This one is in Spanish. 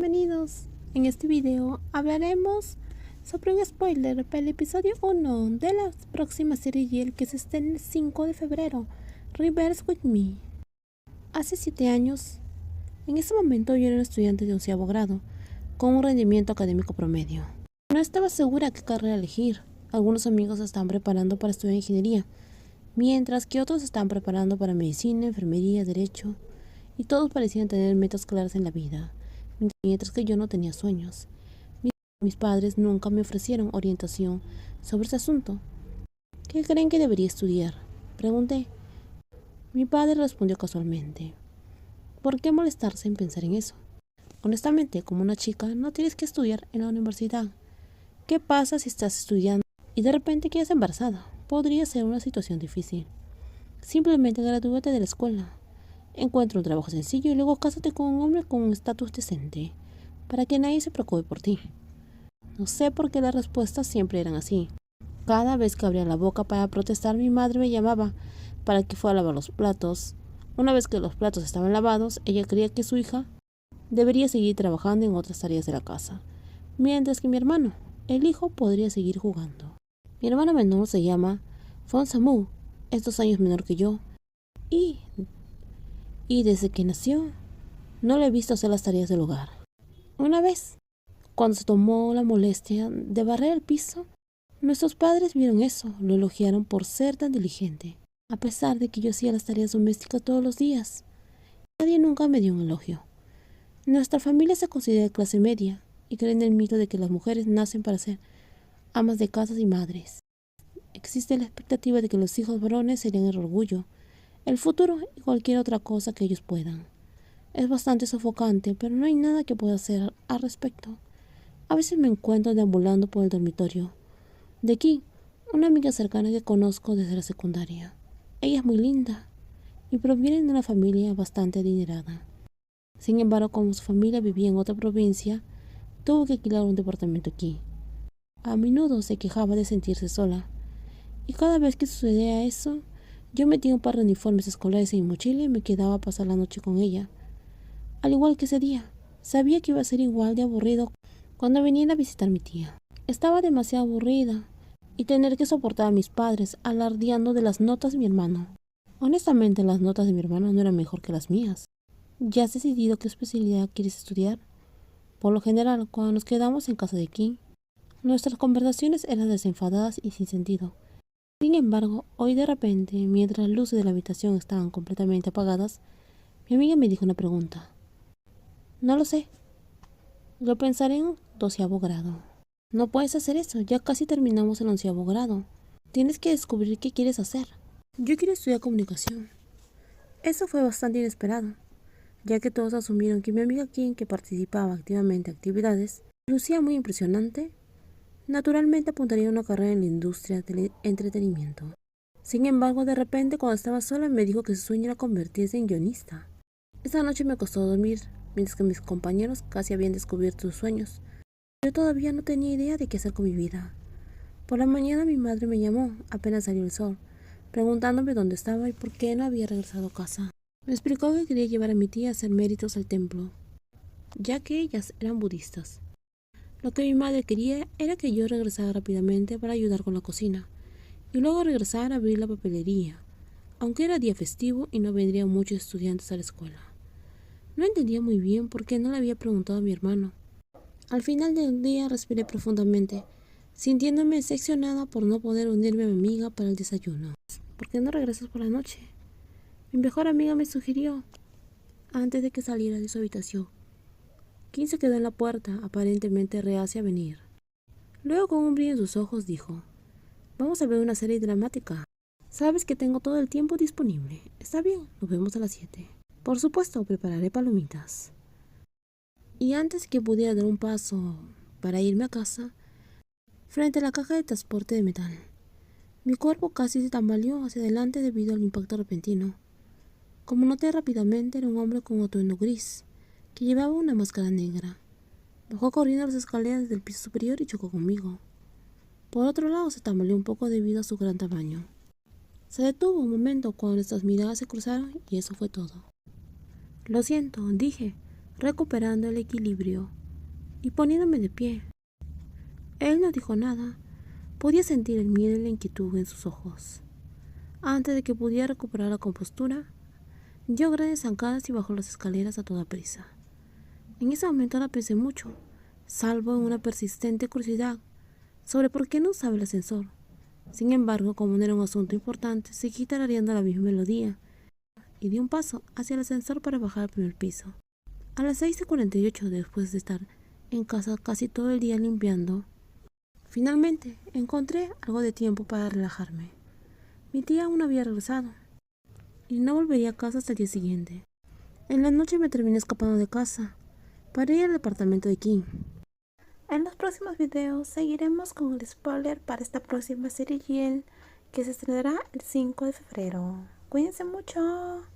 Bienvenidos. En este video hablaremos sobre un spoiler para el episodio 1 de la próxima serie Yale que se estrena el 5 de febrero, Reverse With Me. Hace 7 años, en ese momento yo era un estudiante de 11º grado, con un rendimiento académico promedio. No estaba segura qué carrera elegir. Algunos amigos se estaban preparando para estudiar ingeniería, mientras que otros se estaban preparando para medicina, enfermería, derecho, y todos parecían tener metas claras en la vida, mientras que yo no tenía sueños. Mis padres nunca me ofrecieron orientación sobre ese asunto. ¿Qué creen que debería estudiar?, pregunté. Mi padre respondió casualmente: ¿por qué molestarse en pensar en eso? Honestamente, como una chica, no tienes que estudiar en la universidad. ¿Qué pasa si estás estudiando y de repente quedas embarazada? Podría ser una situación difícil. Simplemente gradúate de la escuela, encuentra un trabajo sencillo y luego cásate con un hombre con un estatus decente, para que nadie se preocupe por ti. No sé por qué las respuestas siempre eran así. Cada vez que abría la boca para protestar, mi madre me llamaba para que fuera a lavar los platos. Una vez que los platos estaban lavados, ella creía que su hija debería seguir trabajando en otras tareas de la casa, mientras que mi hermano, el hijo, podría seguir jugando. Mi hermano menor se llama Fonsamu, es 2 años menor que yo, y desde que nació no le he visto hacer las tareas del hogar. Una vez, cuando se tomó la molestia de barrer el piso, nuestros padres vieron eso, lo elogiaron por ser tan diligente, a pesar de que yo hacía las tareas domésticas todos los días. Nadie nunca me dio un elogio. Nuestra familia se considera de clase media y cree en el mito de que las mujeres nacen para ser amas de casas y madres. Existe la expectativa de que los hijos varones serían el orgullo, el futuro y cualquier otra cosa que ellos puedan. Es bastante sofocante, pero no hay nada que pueda hacer al respecto. A veces me encuentro deambulando por el dormitorio de Kim, una amiga cercana que conozco desde la secundaria. Ella es muy linda y proviene de una familia bastante adinerada. Sin embargo, como su familia vivía en otra provincia, tuvo que alquilar un departamento aquí. A menudo se quejaba de sentirse sola, y cada vez que sucedía eso, yo metía un par de uniformes escolares en mi mochila y me quedaba a pasar la noche con ella. Al igual que ese día, sabía que iba a ser igual de aburrido cuando viniera a visitar a mi tía. Estaba demasiado aburrida y tener que soportar a mis padres alardeando de las notas de mi hermano. Honestamente, las notas de mi hermano no eran mejor que las mías. ¿Ya has decidido qué especialidad quieres estudiar? Por lo general, cuando nos quedamos en casa de Kim, nuestras conversaciones eran desenfadadas y sin sentido. Sin embargo, hoy de repente, mientras las luces de la habitación estaban completamente apagadas, mi amiga me dijo una pregunta. No lo sé. Lo pensaré en 12º grado. No puedes hacer eso, ya casi terminamos el 11º grado. Tienes que descubrir qué quieres hacer. Yo quiero estudiar comunicación. Eso fue bastante inesperado, ya que todos asumieron que mi amiga Kim, que participaba activamente en actividades, lucía muy impresionante. Naturalmente apuntaría a una carrera en la industria del entretenimiento. Sin embargo, de repente, cuando estaba sola, me dijo que su sueño era convertirse en guionista. Esa noche me costó dormir, mientras que mis compañeros casi habían descubierto sus sueños. Yo todavía no tenía idea de qué hacer con mi vida. Por la mañana mi madre me llamó, apenas salió el sol, preguntándome dónde estaba y por qué no había regresado a casa. Me explicó que quería llevar a mi tía a hacer méritos al templo, ya que ellas eran budistas. Lo que mi madre quería era que yo regresara rápidamente para ayudar con la cocina, y luego regresar a abrir la papelería, aunque era día festivo y no vendrían muchos estudiantes a la escuela. No entendía muy bien por qué no le había preguntado a mi hermano. Al final del día respiré profundamente, sintiéndome decepcionada por no poder unirme a mi amiga para el desayuno. ¿Por qué no regresas por la noche?, mi mejor amiga me sugirió, antes de que saliera de su habitación. Kim se quedó en la puerta, aparentemente reacia a venir. Luego, con un brillo en sus ojos, dijo: vamos a ver una serie dramática. Sabes que tengo todo el tiempo disponible. Está bien, nos vemos a las 7. Por supuesto, prepararé palomitas. Y antes que pudiera dar un paso para irme a casa, frente a la caja de transporte de metal, mi cuerpo casi se tambaleó hacia adelante debido al impacto repentino. Como noté rápidamente, era un hombre con atuendo gris, que llevaba una máscara negra. Bajó corriendo las escaleras del piso superior y chocó conmigo. Por otro lado, se tambaleó un poco debido a su gran tamaño. Se detuvo un momento cuando nuestras miradas se cruzaron y eso fue todo. Lo siento, dije, recuperando el equilibrio y poniéndome de pie. Él no dijo nada. Podía sentir el miedo y la inquietud en sus ojos. Antes de que pudiera recuperar la compostura, dio grandes zancadas y bajó las escaleras a toda prisa. En ese momento no pensé mucho, salvo en una persistente curiosidad sobre por qué no usaba el ascensor. Sin embargo, como no era un asunto importante, seguí tarareando la misma melodía y di un paso hacia el ascensor para bajar al primer piso. A las 6:48, después de estar en casa casi todo el día limpiando, finalmente encontré algo de tiempo para relajarme. Mi tía aún no había regresado y no volvería a casa hasta el día siguiente. En la noche me terminé escapando de casa para ir al departamento de Kim. En los próximos videos seguiremos con el spoiler para esta próxima serie que se estrenará el 5 de febrero. Cuídense mucho.